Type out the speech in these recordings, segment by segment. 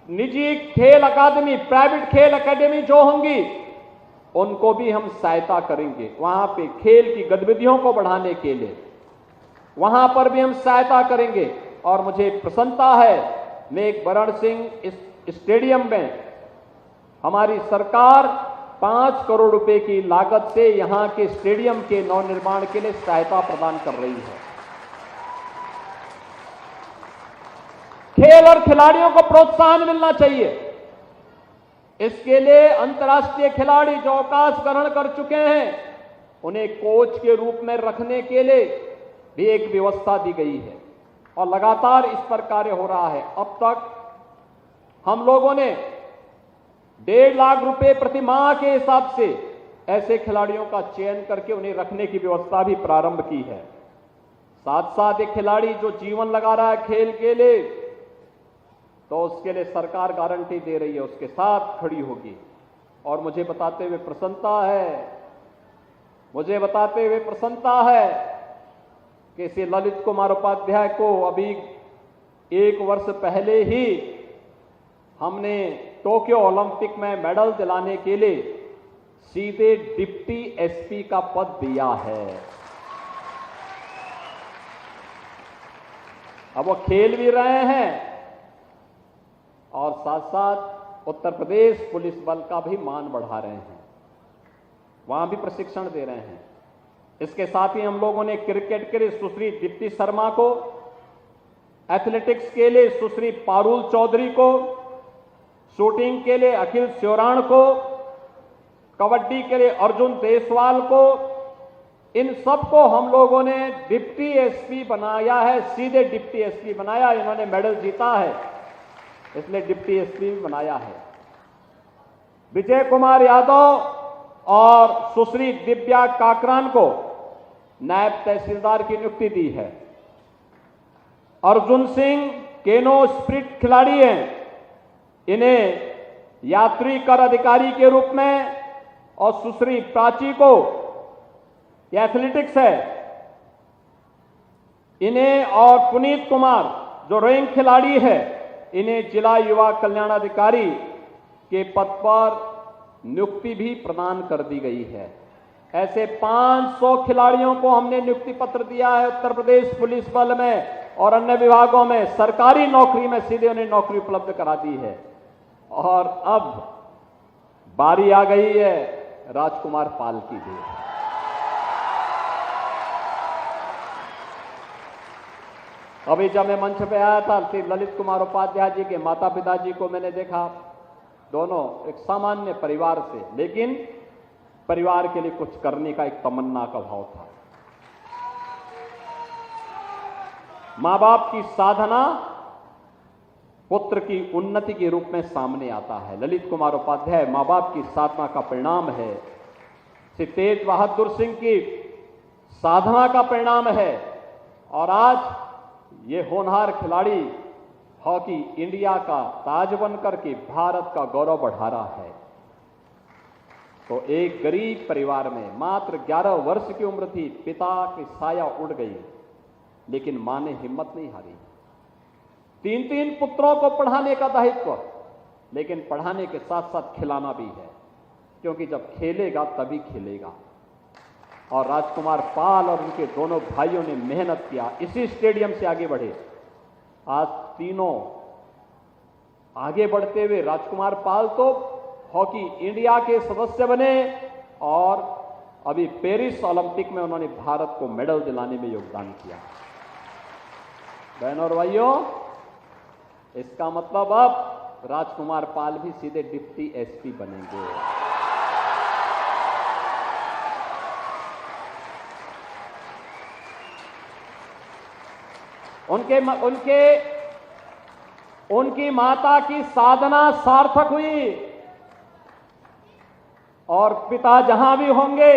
निजी खेल अकादमी, प्राइवेट खेल अकादमी जो होंगी, उनको भी हम सहायता करेंगे। वहां पे खेल की गतिविधियों को बढ़ाने के लिए वहां पर भी हम सहायता करेंगे। और मुझे प्रसन्नता है, मेघ बरण सिंह इस स्टेडियम में हमारी सरकार 5 करोड़ रुपए की लागत से यहां के स्टेडियम के नवनिर्माण के लिए सहायता प्रदान कर रही है। खेल और खिलाड़ियों को प्रोत्साहन मिलना चाहिए। इसके लिए अंतर्राष्ट्रीय खिलाड़ी जो अवकाश ग्रहण कर चुके हैं, उन्हें कोच के रूप में रखने के लिए भी एक व्यवस्था दी गई है और लगातार इस पर कार्य हो रहा है। अब तक हम लोगों ने 1.5 लाख रुपए प्रति माह के हिसाब से ऐसे खिलाड़ियों का चयन करके उन्हें रखने की व्यवस्था भी प्रारंभ की है। साथ साथ एक खिलाड़ी जो जीवन लगा रहा है खेल के लिए, तो उसके लिए सरकार गारंटी दे रही है, उसके साथ खड़ी होगी। और मुझे बताते हुए प्रसन्नता है कि श्री ललित कुमार उपाध्याय को अभी 1 वर्ष पहले ही हमने टोक्यो ओलंपिक में मेडल दिलाने के लिए सीधे डिप्टी एसपी का पद दिया है। अब वो खेल भी रहे हैं और साथ साथ उत्तर प्रदेश पुलिस बल का भी मान बढ़ा रहे हैं, वहां भी प्रशिक्षण दे रहे हैं। इसके साथ ही हम लोगों ने क्रिकेट के लिए सुश्री दीप्ति शर्मा को, एथलेटिक्स के लिए सुश्री पारुल चौधरी को, शूटिंग के लिए अखिल श्योराण को, कबड्डी के लिए अर्जुन देसवाल को, इन सबको हम लोगों ने डिप्टी एसपी बनाया है, सीधे डिप्टी एसपी बनाया। इन्होंने मेडल जीता है, इसलिए डिप्टी एसपी भी बनाया है। विजय कुमार यादव और सुश्री दिव्या काकरान को नायब तहसीलदार की नियुक्ति दी है। अर्जुन सिंह केनो स्प्रिट खिलाड़ी हैं, इन्हें यात्री कर अधिकारी के रूप में, और सुश्री प्राची को यह एथलेटिक्स है, इन्हें, और पुनीत कुमार जो रोइंग खिलाड़ी है, इन्हें जिला युवा कल्याण अधिकारी के पद पर नियुक्ति भी प्रदान कर दी गई है। ऐसे 500 खिलाड़ियों को हमने नियुक्ति पत्र दिया है उत्तर प्रदेश पुलिस बल में और अन्य विभागों में, सरकारी नौकरी में सीधे उन्हें नौकरी उपलब्ध करा दी है। और अब बारी आ गई है राजकुमार पाल की भी। अभी जब मैं मंच पे आया था, श्री ललित कुमार उपाध्याय जी के माता पिता जी को मैंने देखा, दोनों एक सामान्य परिवार से, लेकिन परिवार के लिए कुछ करने का एक तमन्ना का भाव था। मां बाप की साधना पुत्र की उन्नति के रूप में सामने आता है। ललित कुमार उपाध्याय मां बाप की साधना का परिणाम है, श्री तेज बहादुर सिंह की साधना का परिणाम है। और आज ये होनहार खिलाड़ी हॉकी इंडिया का ताज बनकर के भारत का गौरव बढ़ा रहा है। तो एक गरीब परिवार में मात्र 11 वर्ष की उम्र थी, पिता की साया उड़ गई, लेकिन मां ने हिम्मत नहीं हारी। 3 पुत्रों को पढ़ाने का दायित्व, लेकिन पढ़ाने के साथ साथ खिलाना भी है, क्योंकि जब खेलेगा तभी खिलेगा। और राजकुमार पाल और उनके दोनों भाइयों ने मेहनत किया, इसी स्टेडियम से आगे बढ़े। आज तीनों आगे बढ़ते हुए राजकुमार पाल तो हॉकी इंडिया के सदस्य बने और अभी पेरिस ओलंपिक में उन्होंने भारत को मेडल दिलाने में योगदान किया। बहनों और भाइयों, इसका मतलब अब राजकुमार पाल भी सीधे डिप्टी एसपी बनेंगे। उनकी माता की साधना सार्थक हुई और पिता जहां भी होंगे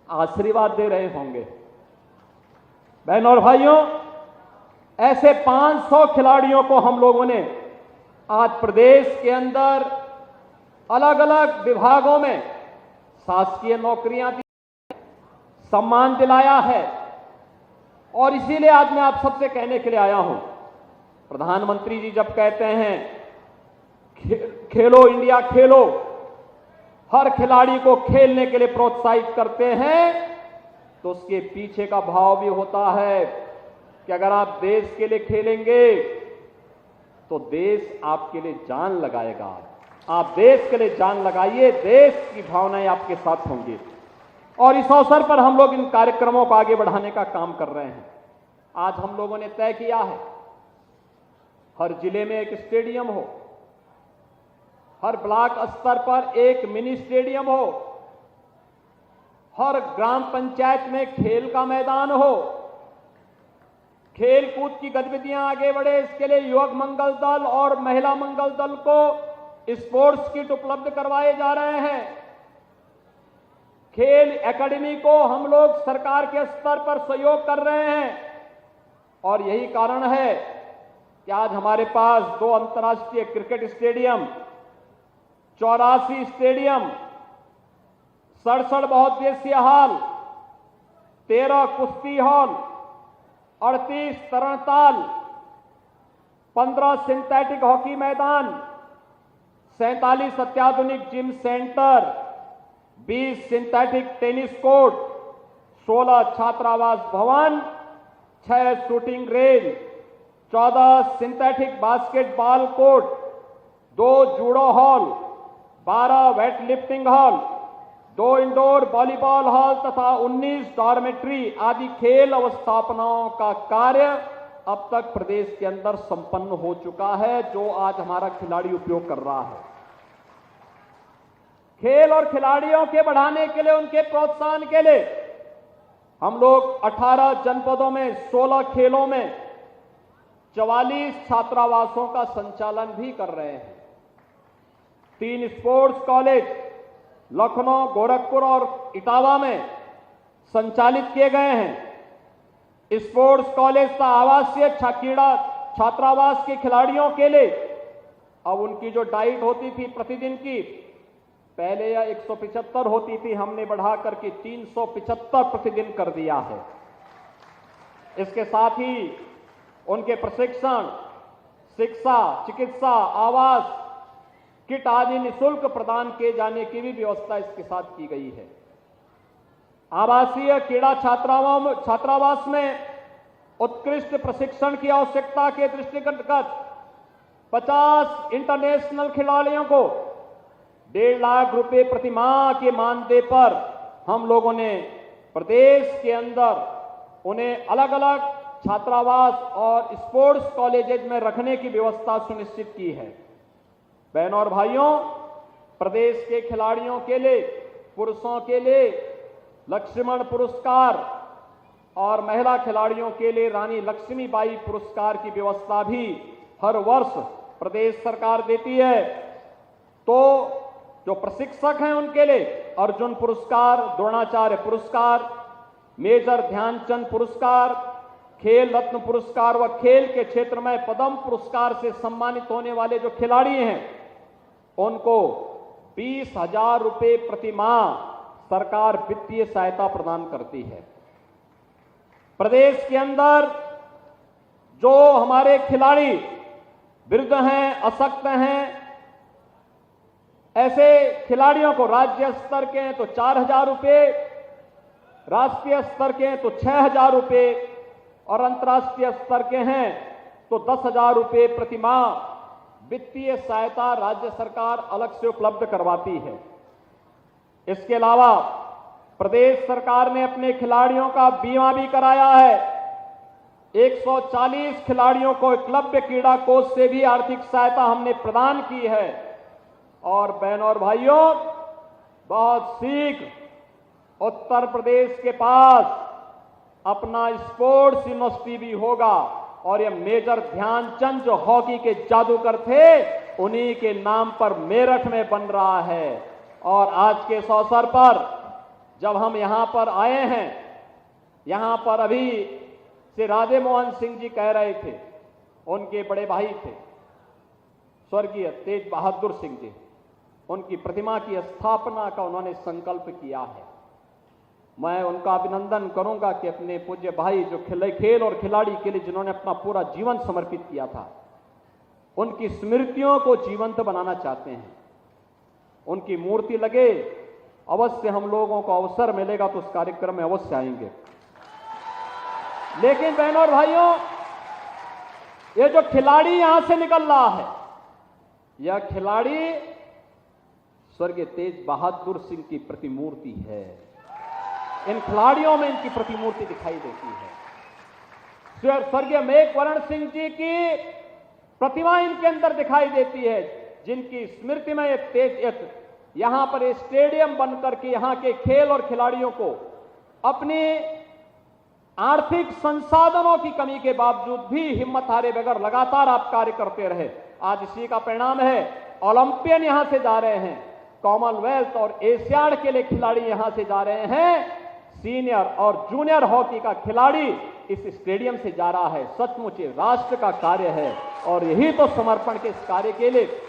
आशीर्वाद दे रहे होंगे। बहनों और भाइयों, ऐसे 500 खिलाड़ियों को हम लोगों ने आज प्रदेश के अंदर अलग अलग विभागों में शासकीय नौकरियां दी, सम्मान दिलाया है। और इसीलिए आज मैं आप सबसे कहने के लिए आया हूं, प्रधानमंत्री जी जब कहते हैं खेलो इंडिया खेलो, हर खिलाड़ी को खेलने के लिए प्रोत्साहित करते हैं, तो उसके पीछे का भाव भी होता है कि अगर आप देश के लिए खेलेंगे तो देश आपके लिए जान लगाएगा। आप देश के लिए जान लगाइए, देश की भावनाएं आपके साथ होंगी। और इस अवसर पर हम लोग इन कार्यक्रमों को आगे बढ़ाने का काम कर रहे हैं। आज हम लोगों ने तय किया है, हर जिले में एक स्टेडियम हो, हर ब्लॉक स्तर पर एक मिनी स्टेडियम हो, हर ग्राम पंचायत में खेल का मैदान हो, खेल कूद की गतिविधियां आगे बढ़े। इसके लिए युवक मंगल दल और महिला मंगल दल को स्पोर्ट्स किट उपलब्ध करवाए जा रहे हैं। खेल एकेडमी को हम लोग सरकार के स्तर पर सहयोग कर रहे हैं और यही कारण है कि आज हमारे पास 2 अंतर्राष्ट्रीय क्रिकेट स्टेडियम, 84 स्टेडियम, 67 बहुउद्देशीय हॉल, 13 कुश्ती हॉल, 38 तरणताल, 15 सिंथेटिक हॉकी मैदान, 47 अत्याधुनिक gym centre, 20 synthetic tennis court, 16 छात्रावास भवन, 6 shooting range, 14 synthetic basketball court, 2 judo hall, 12 weight lifting hall, 2 indoor volleyball hall तथा 19 डॉर्मेट्री आदि खेल अवस्थापनाओं का कार्य अब तक प्रदेश के अंदर संपन्न हो चुका है, जो आज हमारा खिलाड़ी उपयोग कर रहा है। खेल और खिलाड़ियों के बढ़ाने के लिए, उनके प्रोत्साहन के लिए हम लोग 18 जनपदों में 16 खेलों में 44 छात्रावासों का संचालन भी कर रहे हैं। 3 स्पोर्ट्स कॉलेज लखनऊ, गोरखपुर और इटावा में संचालित किए गए हैं। स्पोर्ट्स कॉलेज का आवासीय क्रीड़ा छात्रावास के खिलाड़ियों के लिए अब उनकी जो डाइट होती थी प्रतिदिन की, पहले यह 175 होती थी, हमने बढ़ा करके 375 प्रतिदिन कर दिया है। इसके साथ ही उनके प्रशिक्षण, शिक्षा, चिकित्सा, आवास, किट आदि निःशुल्क प्रदान किए जाने की भी व्यवस्था इसके साथ की गई है। आवासीय क्रीड़ा छात्रावास में उत्कृष्ट प्रशिक्षण की आवश्यकता के दृष्टिगत 50 इंटरनेशनल खिलाड़ियों को 1.5 लाख रुपए प्रति माह के मानदेय पर हम लोगों ने प्रदेश के अंदर उन्हें अलग अलग छात्रावास और स्पोर्ट्स कॉलेजेज में रखने की व्यवस्था सुनिश्चित की है। बहनों और भाइयों, प्रदेश के खिलाड़ियों के लिए, पुरुषों के लिए लक्ष्मण पुरस्कार और महिला खिलाड़ियों के लिए रानी लक्ष्मीबाई पुरस्कार की व्यवस्था भी हर वर्ष प्रदेश सरकार देती है। तो जो प्रशिक्षक हैं उनके लिए अर्जुन पुरस्कार, द्रोणाचार्य पुरस्कार, मेजर ध्यानचंद पुरस्कार, खेल रत्न पुरस्कार व खेल के क्षेत्र में पद्म पुरस्कार से सम्मानित होने वाले जो खिलाड़ी हैं उनको 20,000 रुपए प्रति माह सरकार वित्तीय सहायता प्रदान करती है। प्रदेश के अंदर जो हमारे खिलाड़ी वृद्ध हैं, अशक्त हैं, ऐसे खिलाड़ियों को राज्य स्तर के हैं तो 4,000 रुपए, राष्ट्रीय स्तर के हैं तो 6,000 रुपए और अंतर्राष्ट्रीय स्तर के हैं तो 10,000 रुपए प्रति माह वित्तीय सहायता राज्य सरकार अलग से उपलब्ध करवाती है। इसके अलावा प्रदेश सरकार ने अपने खिलाड़ियों का बीमा भी कराया है। 140 खिलाड़ियों को एकलव्य क्रीड़ा कोष से भी आर्थिक सहायता हमने प्रदान की है। और बहनों और भाइयों, बहुत शीघ्र उत्तर प्रदेश के पास अपना स्पोर्ट्स यूनिवर्सिटी भी होगा और यह मेजर ध्यानचंद जो हॉकी के जादूगर थे उन्हीं के नाम पर मेरठ में बन रहा है। और आज के इस अवसर पर जब हम यहां पर आए हैं, यहां पर अभी से राधे मोहन सिंह जी कह रहे थे, उनके बड़े भाई थे स्वर्गीय तेज बहादुर सिंह जी, उनकी प्रतिमा की स्थापना का उन्होंने संकल्प किया है। मैं उनका अभिनंदन करूंगा कि अपने पूज्य भाई जो खेल और खिलाड़ी के लिए जिन्होंने अपना पूरा जीवन समर्पित किया था, उनकी स्मृतियों को जीवंत बनाना चाहते हैं। उनकी मूर्ति लगे, अवश्य हम लोगों को अवसर मिलेगा तो उस कार्यक्रम में अवश्य आएंगे। लेकिन बहनों और भाइयों, ये जो खिलाड़ी यहां से निकल रहा है, यह खिलाड़ी स्वर्गीय तेज बहादुर सिंह की प्रतिमूर्ति है। इन खिलाड़ियों में इनकी प्रतिमूर्ति दिखाई देती है। स्वर्गीय मेघवर्ण सिंह जी की प्रतिमा इनके अंदर दिखाई देती है, जिनकी स्मृति में यहां पर स्टेडियम बनकर के यहां के खेल और खिलाड़ियों को अपनी आर्थिक संसाधनों की कमी के बावजूद भी हिम्मत हारे बगैर लगातार आप कार्य करते रहे। आज इसी का परिणाम है, ओलंपियन यहां से जा रहे हैं, कॉमनवेल्थ और एशियाड के लिए खिलाड़ी यहां से जा रहे हैं, सीनियर और जूनियर हॉकी का खिलाड़ी इस स्टेडियम से जा रहा है। सचमुच राष्ट्र का कार्य है और यही तो समर्पण के इस कार्य के लिए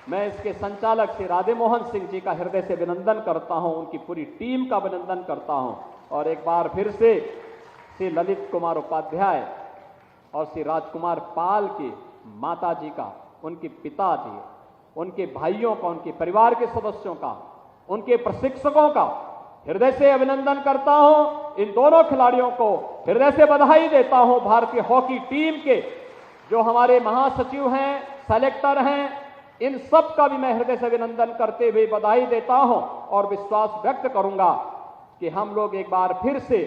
मैं इसके संचालक श्री राधे मोहन सिंह जी का हृदय से अभिनंदन करता हूं, उनकी पूरी टीम का अभिनंदन करता हूं और एक बार फिर से श्री ललित कुमार उपाध्याय और श्री राजकुमार पाल की माता जी का, उनके पिताजी, उनके भाइयों का, उनके परिवार के सदस्यों का, उनके प्रशिक्षकों का हृदय से अभिनंदन करता हूं। इन दोनों खिलाड़ियों को हृदय से बधाई देता हूं। भारतीय हॉकी टीम के जो हमारे महासचिव हैं, सेलेक्टर हैं, इन सब का भी मैं हृदय से अभिनंदन करते हुए बधाई देता हूं और विश्वास व्यक्त करूंगा कि हम लोग एक बार फिर से